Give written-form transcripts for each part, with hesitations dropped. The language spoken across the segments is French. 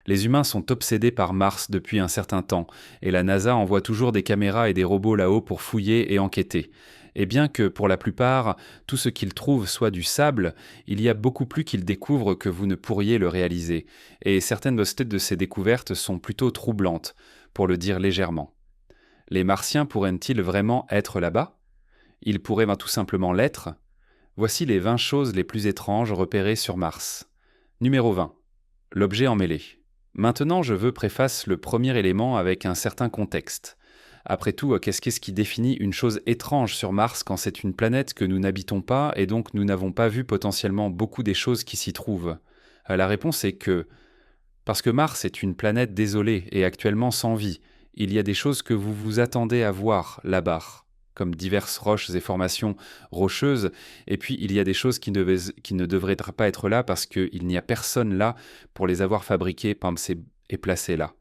Les humains sont obsédés par Mars depuis un certain temps, et la NASA envoie toujours des caméras et des robots là-haut pour fouiller et enquêter. Et bien que, pour la plupart, tout ce qu'ils trouvent soit du sable, il y a beaucoup plus qu'ils découvrent que vous ne pourriez le réaliser, et certaines de ces découvertes sont plutôt troublantes, pour le dire légèrement. Les Martiens pourraient-ils vraiment être là-bas? Ils pourraient tout simplement l'être. Voici les 20 choses les plus étranges repérées sur Mars. Numéro 20. L'objet emmêlé. Maintenant, je veux préface le premier élément avec un certain contexte. Après tout, qu'est-ce qui définit une chose étrange sur Mars quand c'est une planète que nous n'habitons pas et donc nous n'avons pas vu potentiellement beaucoup des choses qui s'y trouvent? La réponse est que, parce que Mars est une planète désolée et actuellement sans vie, il y a des choses que vous vous attendez à voir là-bas, comme diverses roches et formations rocheuses, et puis il y a des choses qui ne devraient pas être là parce qu'il n'y a personne là pour les avoir fabriquées, pensées et placées là.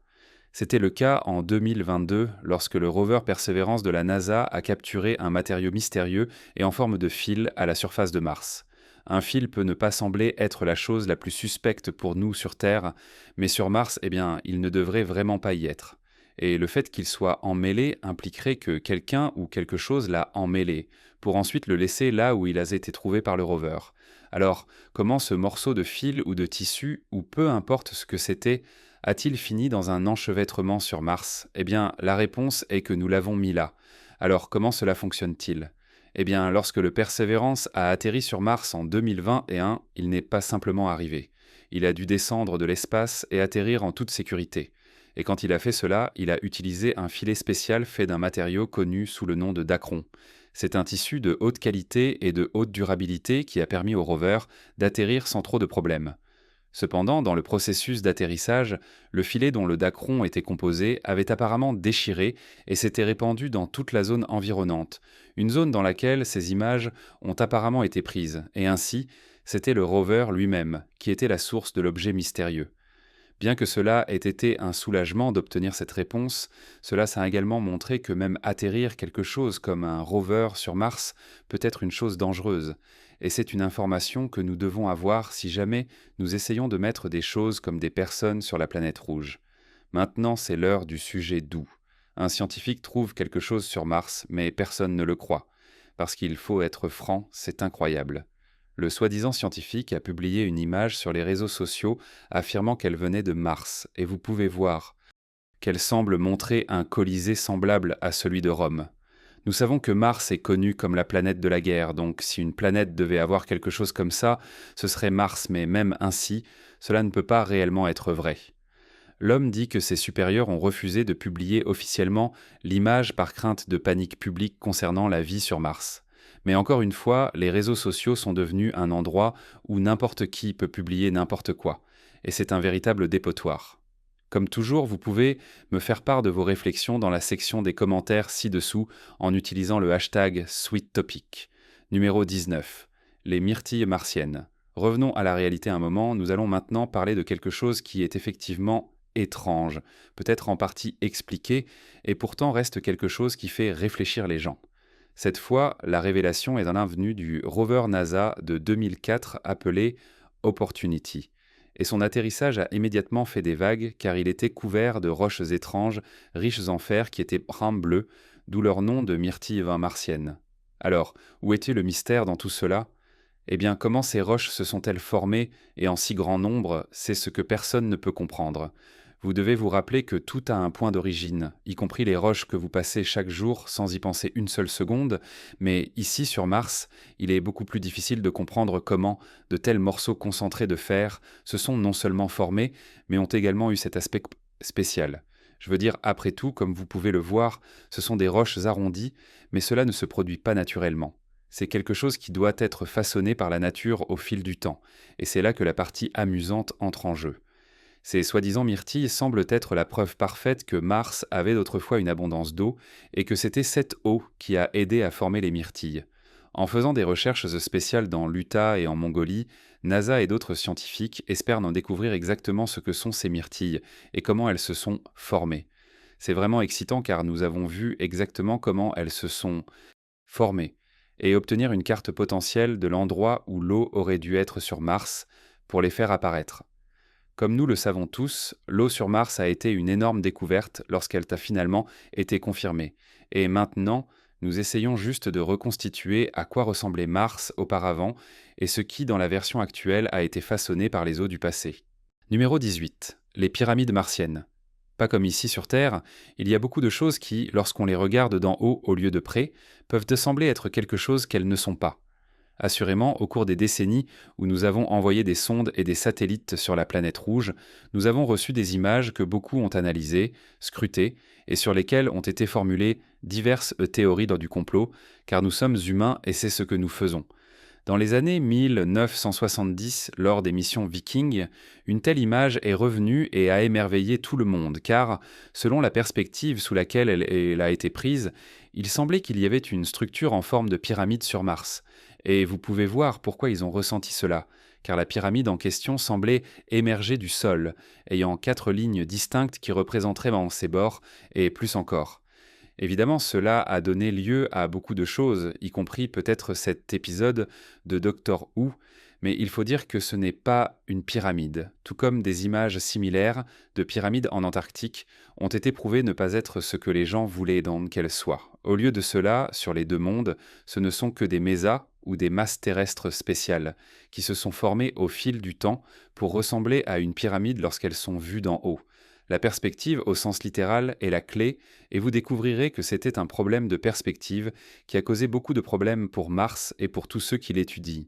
C'était le cas en 2022 lorsque le rover Perseverance de la NASA a capturé un matériau mystérieux et en forme de fil à la surface de Mars. Un fil peut ne pas sembler être la chose la plus suspecte pour nous sur Terre, mais sur Mars, il ne devrait vraiment pas y être. Et le fait qu'il soit emmêlé impliquerait que quelqu'un ou quelque chose l'a emmêlé, pour ensuite le laisser là où il a été trouvé par le rover. Alors, comment ce morceau de fil ou de tissu, ou peu importe ce que c'était, a-t-il fini dans un enchevêtrement sur Mars? La réponse est que nous l'avons mis là. Alors, comment cela fonctionne-t-il? Lorsque le Perseverance a atterri sur Mars en 2021, il n'est pas simplement arrivé. Il a dû descendre de l'espace et atterrir en toute sécurité. Et quand il a fait cela, il a utilisé un filet spécial fait d'un matériau connu sous le nom de dacron. C'est un tissu de haute qualité et de haute durabilité qui a permis au rover d'atterrir sans trop de problèmes. Cependant, dans le processus d'atterrissage, le filet dont le dacron était composé avait apparemment déchiré et s'était répandu dans toute la zone environnante, une zone dans laquelle ces images ont apparemment été prises, et ainsi, c'était le rover lui-même qui était la source de l'objet mystérieux. Bien que cela ait été un soulagement d'obtenir cette réponse, cela a également montré que même atterrir quelque chose comme un rover sur Mars peut être une chose dangereuse, et c'est une information que nous devons avoir si jamais nous essayons de mettre des choses comme des personnes sur la planète rouge. Maintenant, c'est l'heure du sujet doux. Un scientifique trouve quelque chose sur Mars, mais personne ne le croit. Parce qu'il faut être franc, c'est incroyable. Le soi-disant scientifique a publié une image sur les réseaux sociaux affirmant qu'elle venait de Mars, et vous pouvez voir qu'elle semble montrer un Colisée semblable à celui de Rome. Nous savons que Mars est connu comme la planète de la guerre, donc si une planète devait avoir quelque chose comme ça, ce serait Mars, mais même ainsi, cela ne peut pas réellement être vrai. L'homme dit que ses supérieurs ont refusé de publier officiellement l'image par crainte de panique publique concernant la vie sur Mars. Mais encore une fois, les réseaux sociaux sont devenus un endroit où n'importe qui peut publier n'importe quoi, et c'est un véritable dépotoir. Comme toujours, vous pouvez me faire part de vos réflexions dans la section des commentaires ci-dessous en utilisant le hashtag SweetTopic. Numéro 19. Les myrtilles martiennes. Revenons à la réalité un moment, nous allons maintenant parler de quelque chose qui est effectivement étrange, peut-être en partie expliqué, et pourtant reste quelque chose qui fait réfléchir les gens. Cette fois, la révélation est dans l'invenue du rover NASA de 2004 appelé Opportunity. Et son atterrissage a immédiatement fait des vagues car il était couvert de roches étranges, riches en fer qui étaient brun-bleu, d'où leur nom de myrtille martienne. Alors, où était le mystère dans tout cela? Comment ces roches se sont-elles formées et en si grand nombre, c'est ce que personne ne peut comprendre. Vous devez vous rappeler que tout a un point d'origine, y compris les roches que vous passez chaque jour sans y penser une seule seconde, mais ici sur Mars, il est beaucoup plus difficile de comprendre comment de tels morceaux concentrés de fer se sont non seulement formés, mais ont également eu cet aspect spécial. Je veux dire, après tout, comme vous pouvez le voir, ce sont des roches arrondies, mais cela ne se produit pas naturellement. C'est quelque chose qui doit être façonné par la nature au fil du temps, et c'est là que la partie amusante entre en jeu. Ces soi-disant myrtilles semblent être la preuve parfaite que Mars avait d'autrefois une abondance d'eau, et que c'était cette eau qui a aidé à former les myrtilles. En faisant des recherches spéciales dans l'Utah et en Mongolie, NASA et d'autres scientifiques espèrent en découvrir exactement ce que sont ces myrtilles et comment elles se sont formées. C'est vraiment excitant car nous avons vu exactement comment elles se sont formées et obtenir une carte potentielle de l'endroit où l'eau aurait dû être sur Mars pour les faire apparaître. Comme nous le savons tous, l'eau sur Mars a été une énorme découverte lorsqu'elle a finalement été confirmée. Et maintenant, nous essayons juste de reconstituer à quoi ressemblait Mars auparavant et ce qui, dans la version actuelle, a été façonné par les eaux du passé. Numéro 18. Les pyramides martiennes. Pas comme ici sur Terre, il y a beaucoup de choses qui, lorsqu'on les regarde d'en haut au lieu de près, peuvent te sembler être quelque chose qu'elles ne sont pas. Assurément, au cours des décennies où nous avons envoyé des sondes et des satellites sur la planète rouge, nous avons reçu des images que beaucoup ont analysées, scrutées, et sur lesquelles ont été formulées diverses théories du complot, car nous sommes humains et c'est ce que nous faisons. Dans les années 1970, lors des missions Viking, une telle image est revenue et a émerveillé tout le monde, car, selon la perspective sous laquelle elle a été prise, il semblait qu'il y avait une structure en forme de pyramide sur Mars. Et vous pouvez voir pourquoi ils ont ressenti cela, car la pyramide en question semblait émerger du sol, ayant 4 lignes distinctes qui représenteraient ses bords, et plus encore. Évidemment, cela a donné lieu à beaucoup de choses, y compris peut-être cet épisode de Doctor Who, mais il faut dire que ce n'est pas une pyramide, tout comme des images similaires de pyramides en Antarctique ont été prouvées ne pas être ce que les gens voulaient qu'elles soient. Au lieu de cela, sur les deux mondes, ce ne sont que des mésas ou des masses terrestres spéciales, qui se sont formées au fil du temps pour ressembler à une pyramide lorsqu'elles sont vues d'en haut. La perspective, au sens littéral, est la clé, et vous découvrirez que c'était un problème de perspective qui a causé beaucoup de problèmes pour Mars et pour tous ceux qui l'étudient.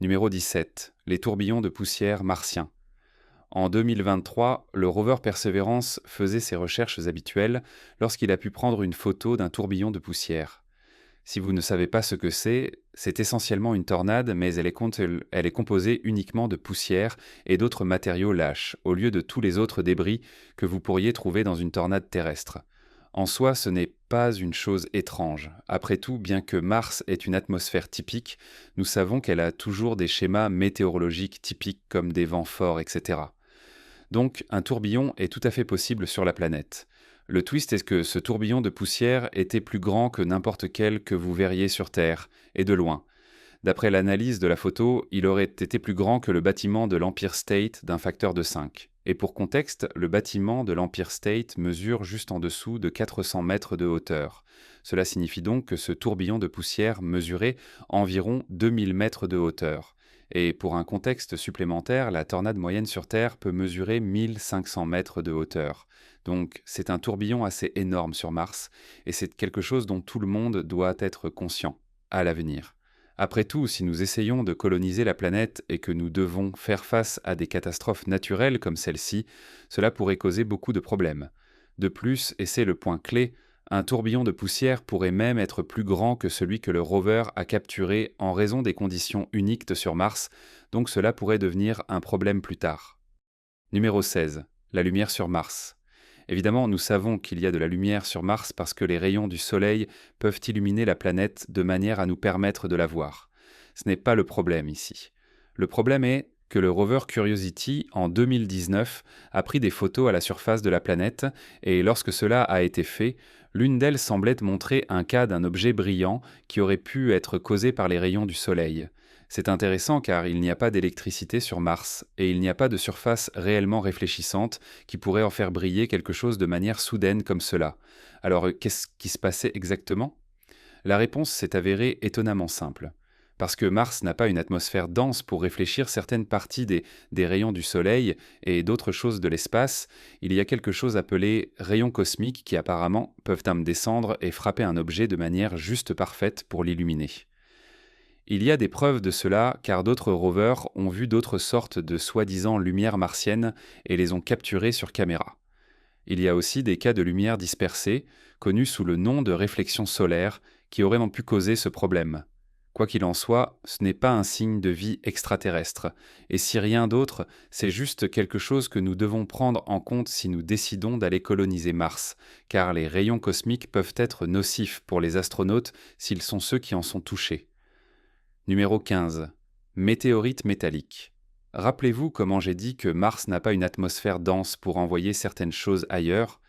Numéro 17. Les tourbillons de poussière martiens. En 2023, le rover Perseverance faisait ses recherches habituelles lorsqu'il a pu prendre une photo d'un tourbillon de poussière. Si vous ne savez pas ce que c'est essentiellement une tornade, mais elle est composée uniquement de poussière et d'autres matériaux lâches, au lieu de tous les autres débris que vous pourriez trouver dans une tornade terrestre. En soi, ce n'est pas une chose étrange. Après tout, bien que Mars ait une atmosphère typique, nous savons qu'elle a toujours des schémas météorologiques typiques comme des vents forts, etc. Donc, un tourbillon est tout à fait possible sur la planète. Le twist est que ce tourbillon de poussière était plus grand que n'importe quel que vous verriez sur Terre, et de loin. D'après l'analyse de la photo, il aurait été plus grand que le bâtiment de l'Empire State d'un facteur de 5. Et pour contexte, le bâtiment de l'Empire State mesure juste en dessous de 400 mètres de hauteur. Cela signifie donc que ce tourbillon de poussière mesurait environ 2000 mètres de hauteur. Et pour un contexte supplémentaire, la tornade moyenne sur Terre peut mesurer 1500 mètres de hauteur. Donc c'est un tourbillon assez énorme sur Mars, et c'est quelque chose dont tout le monde doit être conscient à l'avenir. Après tout, si nous essayons de coloniser la planète et que nous devons faire face à des catastrophes naturelles comme celle-ci, cela pourrait causer beaucoup de problèmes. De plus, et c'est le point clé, un tourbillon de poussière pourrait même être plus grand que celui que le rover a capturé en raison des conditions uniques sur Mars, donc cela pourrait devenir un problème plus tard. Numéro 16. La lumière sur Mars. Évidemment, nous savons qu'il y a de la lumière sur Mars parce que les rayons du Soleil peuvent illuminer la planète de manière à nous permettre de la voir. Ce n'est pas le problème ici. Le problème est que le rover Curiosity, en 2019, a pris des photos à la surface de la planète, et lorsque cela a été fait, l'une d'elles semblait montrer un cas d'un objet brillant qui aurait pu être causé par les rayons du Soleil. C'est intéressant car il n'y a pas d'électricité sur Mars, et il n'y a pas de surface réellement réfléchissante qui pourrait en faire briller quelque chose de manière soudaine comme cela. Alors, qu'est-ce qui se passait exactement ? La réponse s'est avérée étonnamment simple. Parce que Mars n'a pas une atmosphère dense pour réfléchir certaines parties des rayons du Soleil et d'autres choses de l'espace, il y a quelque chose appelé rayons cosmiques qui apparemment peuvent descendre et frapper un objet de manière juste parfaite pour l'illuminer. Il y a des preuves de cela car d'autres rovers ont vu d'autres sortes de soi-disant lumières martiennes et les ont capturées sur caméra. Il y a aussi des cas de lumière dispersée, connus sous le nom de réflexion solaire, qui auraient pu causer ce problème. Quoi qu'il en soit, ce n'est pas un signe de vie extraterrestre, et si rien d'autre, c'est juste quelque chose que nous devons prendre en compte si nous décidons d'aller coloniser Mars, car les rayons cosmiques peuvent être nocifs pour les astronautes s'ils sont ceux qui en sont touchés. Numéro 15. Météorite métallique. Rappelez-vous comment j'ai dit que Mars n'a pas une atmosphère dense pour envoyer certaines choses ailleurs ?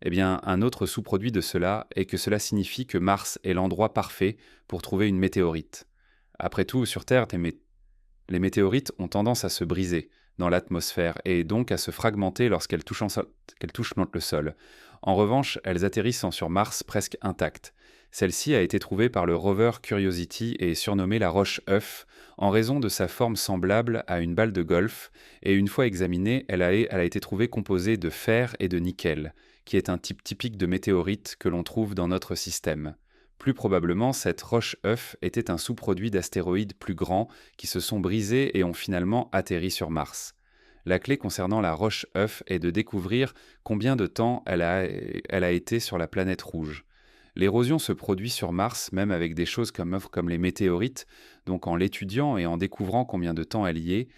Eh bien, un autre sous-produit de cela est que cela signifie que Mars est l'endroit parfait pour trouver une météorite. Après tout, sur Terre, les météorites ont tendance à se briser, dans l'atmosphère et donc à se fragmenter lorsqu'elles touchent le sol. En revanche, elles atterrissent sur Mars presque intactes. Celle-ci a été trouvée par le rover Curiosity et surnommée la roche œuf en raison de sa forme semblable à une balle de golf, et une fois examinée, elle a été trouvée composée de fer et de nickel, qui est un type typique de météorite que l'on trouve dans notre système. Plus probablement, cette roche œuf était un sous-produit d'astéroïdes plus grands qui se sont brisés et ont finalement atterri sur Mars. La clé concernant la roche œuf est de découvrir combien de temps elle a été sur la planète rouge. L'érosion se produit sur Mars, même avec des choses comme les météorites, donc en l'étudiant et en découvrant combien de temps elle y est,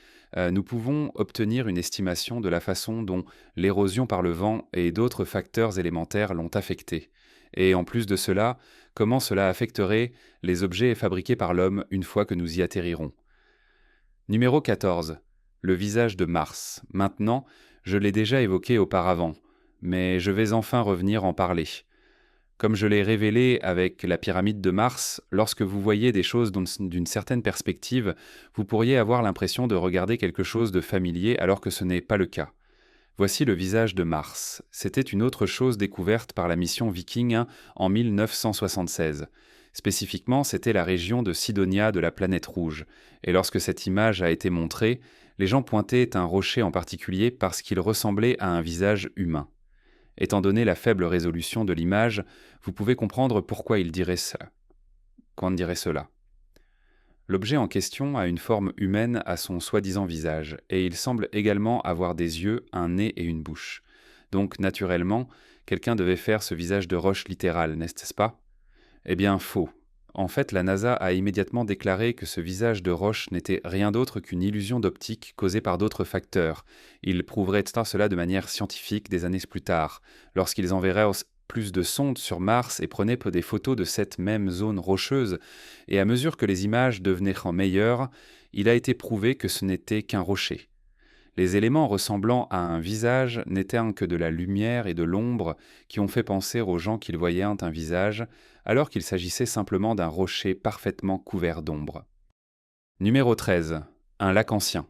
nous pouvons obtenir une estimation de la façon dont l'érosion par le vent et d'autres facteurs élémentaires l'ont affectée. Et en plus de cela, comment cela affecterait les objets fabriqués par l'homme une fois que nous y atterrirons. Numéro 14. Le visage de Mars. Maintenant, je l'ai déjà évoqué auparavant, mais je vais enfin revenir en parler. Comme je l'ai révélé avec la pyramide de Mars, lorsque vous voyez des choses d'une certaine perspective, vous pourriez avoir l'impression de regarder quelque chose de familier alors que ce n'est pas le cas. Voici le visage de Mars. C'était une autre chose découverte par la mission Viking 1 en 1976. Spécifiquement, c'était la région de Sidonia de la planète rouge. Et lorsque cette image a été montrée, les gens pointaient un rocher en particulier parce qu'il ressemblait à un visage humain. Étant donné la faible résolution de l'image, vous pouvez comprendre pourquoi il dirait cela. L'objet en question a une forme humaine à son soi-disant visage, et il semble également avoir des yeux, un nez et une bouche. Donc, naturellement, quelqu'un devait faire ce visage de roche littéral, n'est-ce pas? Eh bien, faux. En fait, la NASA a immédiatement déclaré que ce visage de roche n'était rien d'autre qu'une illusion d'optique causée par d'autres facteurs. Ils prouveraient cela de manière scientifique des années plus tard, lorsqu'ils enverraient plus de sondes sur Mars et prenaient des photos de cette même zone rocheuse, et à mesure que les images devenaient meilleures, il a été prouvé que ce n'était qu'un rocher. Les éléments ressemblant à un visage n'étaient que de la lumière et de l'ombre qui ont fait penser aux gens qu'ils voyaient un visage, alors qu'il s'agissait simplement d'un rocher parfaitement couvert d'ombre. Numéro 13. Un lac ancien.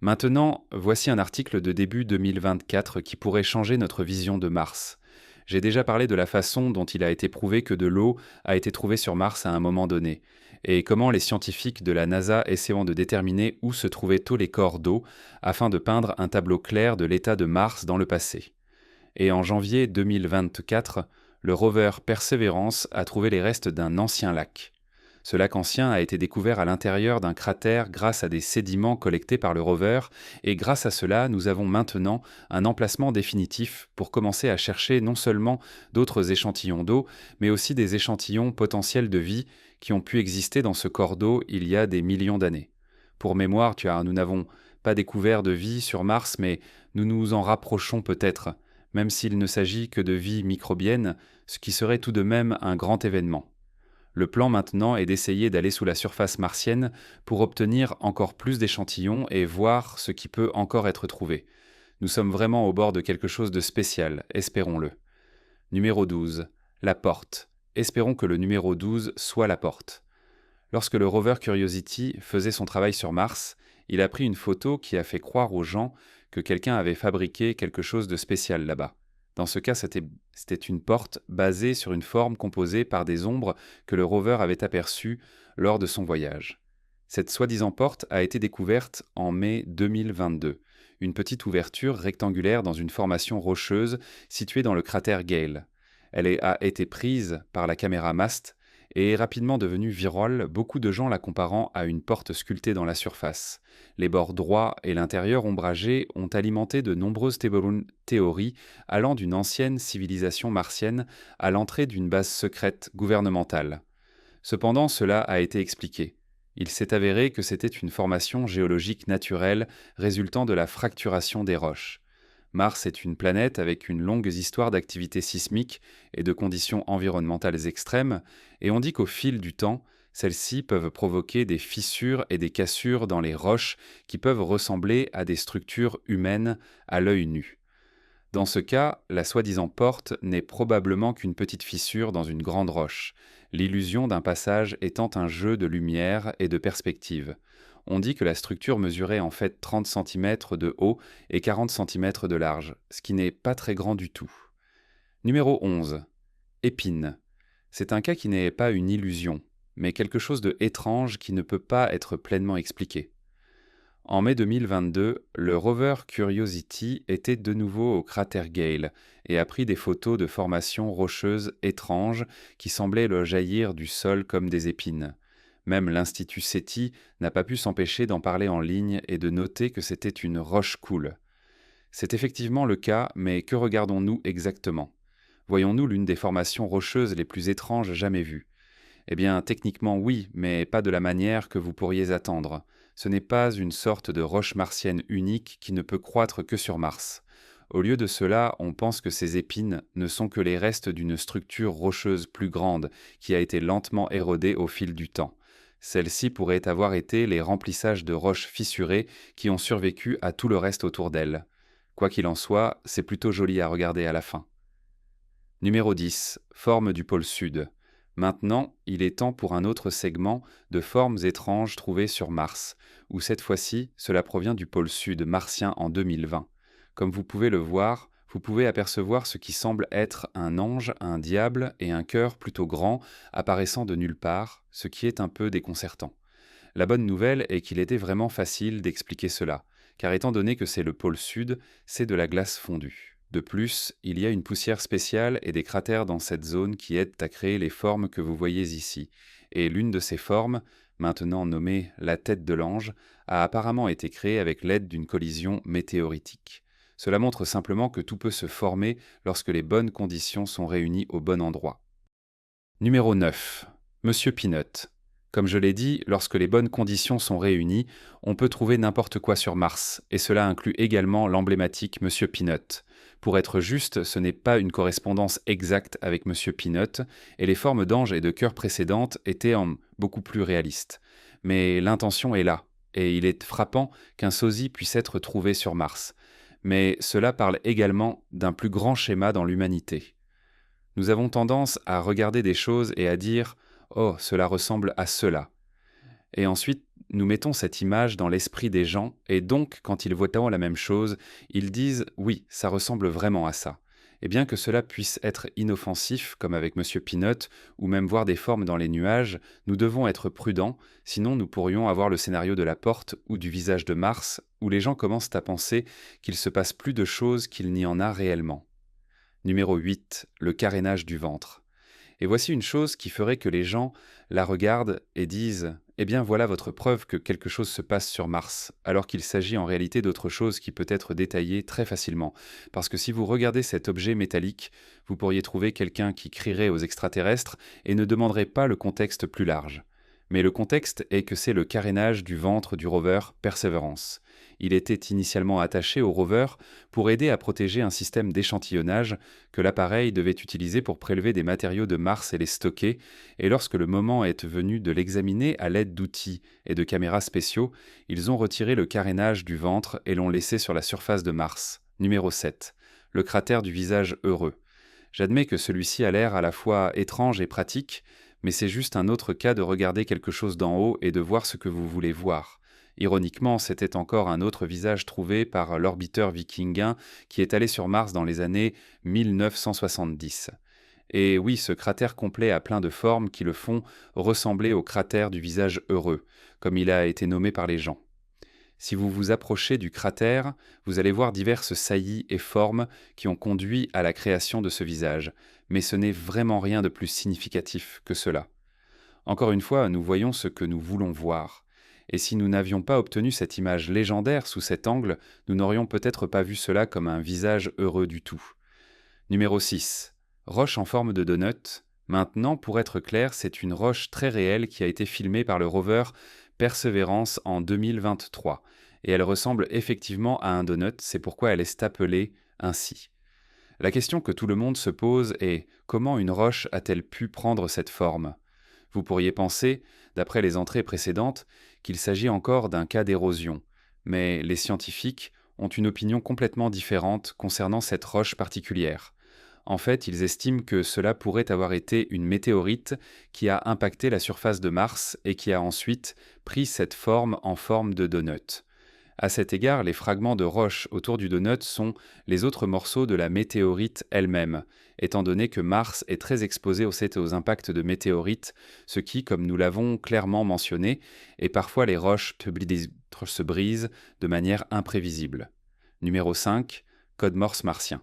Maintenant, voici un article de début 2024 qui pourrait changer notre vision de Mars. J'ai déjà parlé de la façon dont il a été prouvé que de l'eau a été trouvée sur Mars à un moment donné, et comment les scientifiques de la NASA essaient de déterminer où se trouvaient tous les corps d'eau afin de peindre un tableau clair de l'état de Mars dans le passé. Et en janvier 2024, le rover Perseverance a trouvé les restes d'un ancien lac. Ce lac ancien a été découvert à l'intérieur d'un cratère grâce à des sédiments collectés par le rover, et grâce à cela, nous avons maintenant un emplacement définitif pour commencer à chercher non seulement d'autres échantillons d'eau, mais aussi des échantillons potentiels de vie qui ont pu exister dans ce corps d'eau il y a des millions d'années. Pour mémoire, nous n'avons pas découvert de vie sur Mars, mais nous nous en rapprochons peut-être, même s'il ne s'agit que de vie microbienne, ce qui serait tout de même un grand événement. Le plan maintenant est d'essayer d'aller sous la surface martienne pour obtenir encore plus d'échantillons et voir ce qui peut encore être trouvé. Nous sommes vraiment au bord de quelque chose de spécial, espérons-le. Numéro 12. La porte. Espérons que le numéro 12 soit la porte. Lorsque le rover Curiosity faisait son travail sur Mars, il a pris une photo qui a fait croire aux gens que quelqu'un avait fabriqué quelque chose de spécial là-bas. Dans ce cas, c'était une porte basée sur une forme composée par des ombres que le rover avait aperçues lors de son voyage. Cette soi-disant porte a été découverte en mai 2022, une petite ouverture rectangulaire dans une formation rocheuse située dans le cratère Gale. Elle a été prise par la caméra MAST et est rapidement devenue virale, beaucoup de gens la comparant à une porte sculptée dans la surface. Les bords droits et l'intérieur ombragé ont alimenté de nombreuses théories allant d'une ancienne civilisation martienne à l'entrée d'une base secrète gouvernementale. Cependant, cela a été expliqué. Il s'est avéré que c'était une formation géologique naturelle résultant de la fracturation des roches. Mars est une planète avec une longue histoire d'activité sismique et de conditions environnementales extrêmes, et on dit qu'au fil du temps, celles-ci peuvent provoquer des fissures et des cassures dans les roches qui peuvent ressembler à des structures humaines à l'œil nu. Dans ce cas, la soi-disant porte n'est probablement qu'une petite fissure dans une grande roche, l'illusion d'un passage étant un jeu de lumière et de perspective. On dit que la structure mesurait en fait 30 cm de haut et 40 cm de large, ce qui n'est pas très grand du tout. Numéro 11. Épine. C'est un cas qui n'est pas une illusion, mais quelque chose de étrange qui ne peut pas être pleinement expliqué. En mai 2022, le rover Curiosity était de nouveau au cratère Gale et a pris des photos de formations rocheuses étranges qui semblaient le jaillir du sol comme des épines. Même l'Institut SETI n'a pas pu s'empêcher d'en parler en ligne et de noter que c'était une roche cool. C'est effectivement le cas, mais que regardons-nous exactement? Voyons-nous l'une des formations rocheuses les plus étranges jamais vues? Eh bien, techniquement oui, mais pas de la manière que vous pourriez attendre. Ce n'est pas une sorte de roche martienne unique qui ne peut croître que sur Mars. Au lieu de cela, on pense que ces épines ne sont que les restes d'une structure rocheuse plus grande qui a été lentement érodée au fil du temps. Celles-ci pourraient avoir été les remplissages de roches fissurées qui ont survécu à tout le reste autour d'elles. Quoi qu'il en soit, c'est plutôt joli à regarder à la fin. Numéro 10. Forme du pôle sud. Maintenant, il est temps pour un autre segment de formes étranges trouvées sur Mars, où cette fois-ci, cela provient du pôle sud martien en 2020. Comme vous pouvez le voir, vous pouvez apercevoir ce qui semble être un ange, un diable et un cœur plutôt grand apparaissant de nulle part, ce qui est un peu déconcertant. La bonne nouvelle est qu'il était vraiment facile d'expliquer cela, car étant donné que c'est le pôle sud, c'est de la glace fondue. De plus, il y a une poussière spéciale et des cratères dans cette zone qui aident à créer les formes que vous voyez ici. Et l'une de ces formes, maintenant nommée la tête de l'ange, a apparemment été créée avec l'aide d'une collision météoritique. Cela montre simplement que tout peut se former lorsque les bonnes conditions sont réunies au bon endroit. Numéro 9. Monsieur Peanut. Comme je l'ai dit, lorsque les bonnes conditions sont réunies, on peut trouver n'importe quoi sur Mars, et cela inclut également l'emblématique Monsieur Peanut. Pour être juste, ce n'est pas une correspondance exacte avec Monsieur Peanut, et les formes d'ange et de cœur précédentes étaient beaucoup plus réalistes. Mais l'intention est là, et il est frappant qu'un sosie puisse être trouvé sur Mars. Mais cela parle également d'un plus grand schéma dans l'humanité. Nous avons tendance à regarder des choses et à dire « Oh, cela ressemble à cela ». Et ensuite, nous mettons cette image dans l'esprit des gens, et donc, quand ils voient la même chose, ils disent « Oui, ça ressemble vraiment à ça ». Et bien que cela puisse être inoffensif, comme avec Monsieur Peanut, ou même voir des formes dans les nuages, nous devons être prudents, sinon nous pourrions avoir le scénario de la porte ou du visage de Mars, où les gens commencent à penser qu'il se passe plus de choses qu'il n'y en a réellement. Numéro 8. Le carénage du ventre. Et voici une chose qui ferait que les gens la regardent et disent « Eh bien voilà votre preuve que quelque chose se passe sur Mars », alors qu'il s'agit en réalité d'autre chose qui peut être détaillée très facilement. Parce que si vous regardez cet objet métallique, vous pourriez trouver quelqu'un qui crierait aux extraterrestres et ne demanderait pas le contexte plus large. Mais le contexte est que c'est le carénage du ventre du rover Perseverance. Il était initialement attaché au rover pour aider à protéger un système d'échantillonnage que l'appareil devait utiliser pour prélever des matériaux de Mars et les stocker, et lorsque le moment est venu de l'examiner à l'aide d'outils et de caméras spéciaux, ils ont retiré le carénage du ventre et l'ont laissé sur la surface de Mars. Numéro 7. Le cratère du visage heureux. J'admets que celui-ci a l'air à la fois étrange et pratique, mais c'est juste un autre cas de regarder quelque chose d'en haut et de voir ce que vous voulez voir. Ironiquement, c'était encore un autre visage trouvé par l'orbiteur viking qui est allé sur Mars dans les années 1970. Et oui, ce cratère complet a plein de formes qui le font ressembler au cratère du visage heureux, comme il a été nommé par les gens. Si vous vous approchez du cratère, vous allez voir diverses saillies et formes qui ont conduit à la création de ce visage, mais ce n'est vraiment rien de plus significatif que cela. Encore une fois, nous voyons ce que nous voulons voir. Et si nous n'avions pas obtenu cette image légendaire sous cet angle, nous n'aurions peut-être pas vu cela comme un visage heureux du tout. Numéro 6. Roche en forme de donut. Maintenant, pour être clair, c'est une roche très réelle qui a été filmée par le rover Perseverance en 2023. Et elle ressemble effectivement à un donut, c'est pourquoi elle est appelée ainsi. La question que tout le monde se pose est « Comment une roche a-t-elle pu prendre cette forme ?» Vous pourriez penser, d'après les entrées précédentes, qu'il s'agit encore d'un cas d'érosion, mais les scientifiques ont une opinion complètement différente concernant cette roche particulière. En fait, ils estiment que cela pourrait avoir été une météorite qui a impacté la surface de Mars et qui a ensuite pris cette forme en forme de donut. À cet égard, les fragments de roche autour du donut sont les autres morceaux de la météorite elle-même, étant donné que Mars est très exposé aux impacts de météorites, ce qui, comme nous l'avons clairement mentionné, et parfois les roches se brisent de manière imprévisible. Numéro 5. Code Morse martien.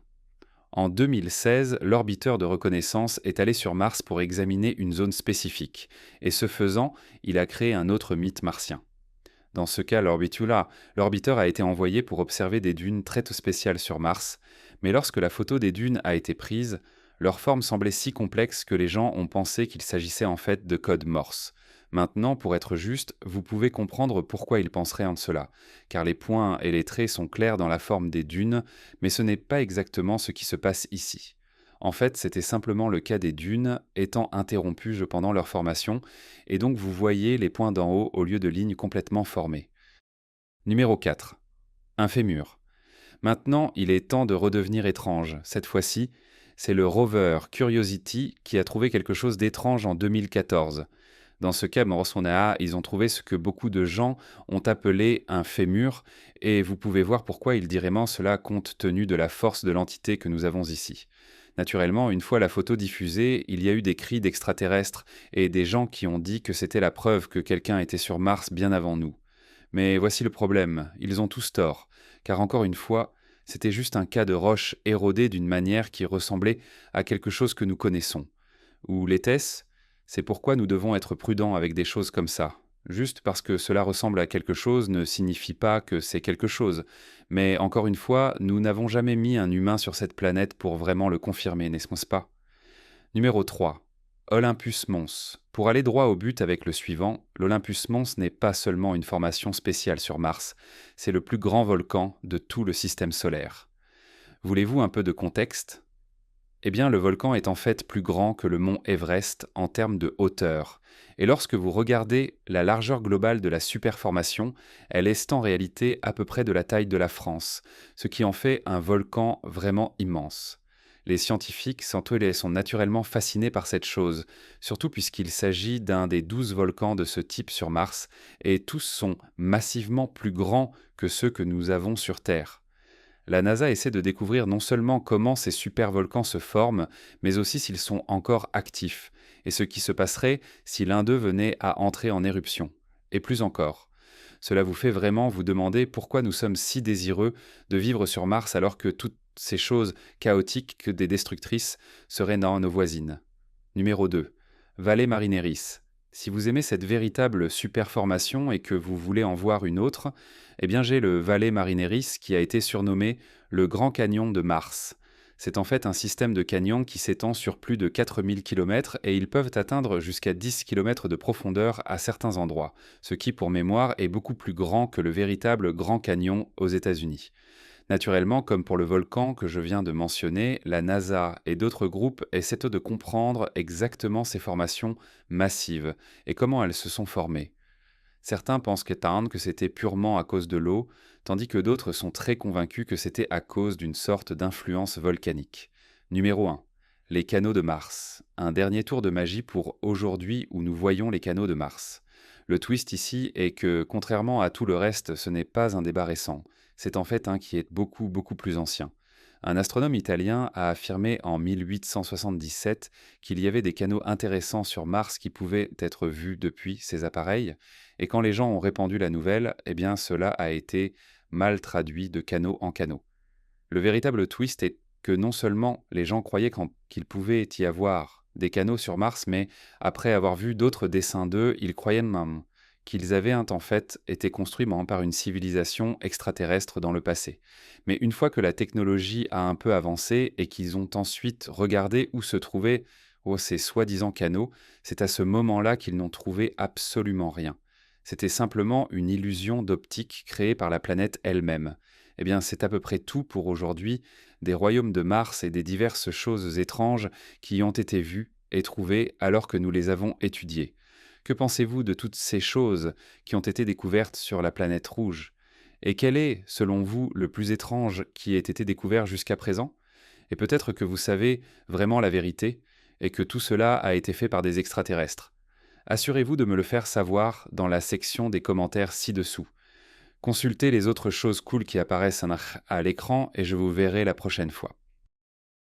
En 2016, l'orbiteur de reconnaissance est allé sur Mars pour examiner une zone spécifique, et ce faisant, il a créé un autre mythe martien. Dans ce cas, l'orbiteur a été envoyé pour observer des dunes très spéciales sur Mars, mais lorsque la photo des dunes a été prise, leur forme semblait si complexe que les gens ont pensé qu'il s'agissait en fait de code Morse. Maintenant, pour être juste, vous pouvez comprendre pourquoi ils penseraient en cela, car les points et les traits sont clairs dans la forme des dunes, mais ce n'est pas exactement ce qui se passe ici. En fait, c'était simplement le cas des dunes étant interrompues pendant leur formation, et donc vous voyez les points d'en haut au lieu de lignes complètement formées. Numéro 4. Un fémur. Maintenant, il est temps de redevenir étrange. Cette fois-ci, c'est le rover Curiosity qui a trouvé quelque chose d'étrange en 2014. Dans ce cas, Morosonaa, ils ont trouvé ce que beaucoup de gens ont appelé un fémur, et vous pouvez voir pourquoi ils diraient cela compte tenu de la force de l'entité que nous avons ici. Naturellement, une fois la photo diffusée, il y a eu des cris d'extraterrestres et des gens qui ont dit que c'était la preuve que quelqu'un était sur Mars bien avant nous. Mais voici le problème, ils ont tous tort, car encore une fois, c'était juste un cas de roche érodée d'une manière qui ressemblait à quelque chose que nous connaissons. Ou l'était-ce ? C'est pourquoi nous devons être prudents avec des choses comme ça. Juste parce que cela ressemble à quelque chose ne signifie pas que c'est quelque chose. Mais encore une fois, nous n'avons jamais mis un humain sur cette planète pour vraiment le confirmer, n'est-ce pas ? Numéro 3. Olympus Mons. Pour aller droit au but avec le suivant, l'Olympus Mons n'est pas seulement une formation spéciale sur Mars, c'est le plus grand volcan de tout le système solaire. Voulez-vous un peu de contexte ? Eh bien, le volcan est en fait plus grand que le mont Everest en termes de hauteur. Et lorsque vous regardez la largeur globale de la superformation, elle est en réalité à peu près de la taille de la France, ce qui en fait un volcan vraiment immense. Les scientifiques sont naturellement fascinés par cette chose, surtout puisqu'il s'agit d'un des 12 volcans de ce type sur Mars, et tous sont massivement plus grands que ceux que nous avons sur Terre. La NASA essaie de découvrir non seulement comment ces supervolcans se forment, mais aussi s'ils sont encore actifs, et ce qui se passerait si l'un d'eux venait à entrer en éruption. Et plus encore. Cela vous fait vraiment vous demander pourquoi nous sommes si désireux de vivre sur Mars alors que toutes ces choses chaotiques que des destructrices seraient dans nos voisines. Numéro 2. Valle Marineris. Si vous aimez cette véritable superformation et que vous voulez en voir une autre, eh bien j'ai le Valle Marineris qui a été surnommé le Grand Canyon de Mars. C'est en fait un système de canyons qui s'étend sur plus de 4000 km et ils peuvent atteindre jusqu'à 10 km de profondeur à certains endroits, ce qui pour mémoire est beaucoup plus grand que le véritable Grand Canyon aux États-Unis. Naturellement, comme pour le volcan que je viens de mentionner, la NASA et d'autres groupes essaient de comprendre exactement ces formations massives et comment elles se sont formées. Certains pensent que c'était purement à cause de l'eau, tandis que d'autres sont très convaincus que c'était à cause d'une sorte d'influence volcanique. Numéro 1. Les canaux de Mars. Un dernier tour de magie pour aujourd'hui où nous voyons les canaux de Mars. Le twist ici est que, contrairement à tout le reste, ce n'est pas un débat récent. C'est en fait un qui est beaucoup, beaucoup plus ancien. Un astronome italien a affirmé en 1877 qu'il y avait des canaux intéressants sur Mars qui pouvaient être vus depuis ces appareils, et quand les gens ont répandu la nouvelle, eh bien cela a été mal traduit de canaux en canaux. Le véritable twist est que non seulement les gens croyaient qu'il pouvait y avoir des canaux sur Mars, mais après avoir vu d'autres dessins d'eux, ils croyaient même qu'ils avaient en fait été construits par une civilisation extraterrestre dans le passé. Mais une fois que la technologie a un peu avancé et qu'ils ont ensuite regardé où se trouvaient ces soi-disant canaux, c'est à ce moment-là qu'ils n'ont trouvé absolument rien. C'était simplement une illusion d'optique créée par la planète elle-même. Eh bien, c'est à peu près tout pour aujourd'hui des royaumes de Mars et des diverses choses étranges qui y ont été vues et trouvées alors que nous les avons étudiées. Que pensez-vous de toutes ces choses qui ont été découvertes sur la planète rouge ? Et quel est, selon vous, le plus étrange qui ait été découvert jusqu'à présent ? Et peut-être que vous savez vraiment la vérité et que tout cela a été fait par des extraterrestres. Assurez-vous de me le faire savoir dans la section des commentaires ci-dessous. Consultez les autres choses cool qui apparaissent à l'écran et je vous verrai la prochaine fois.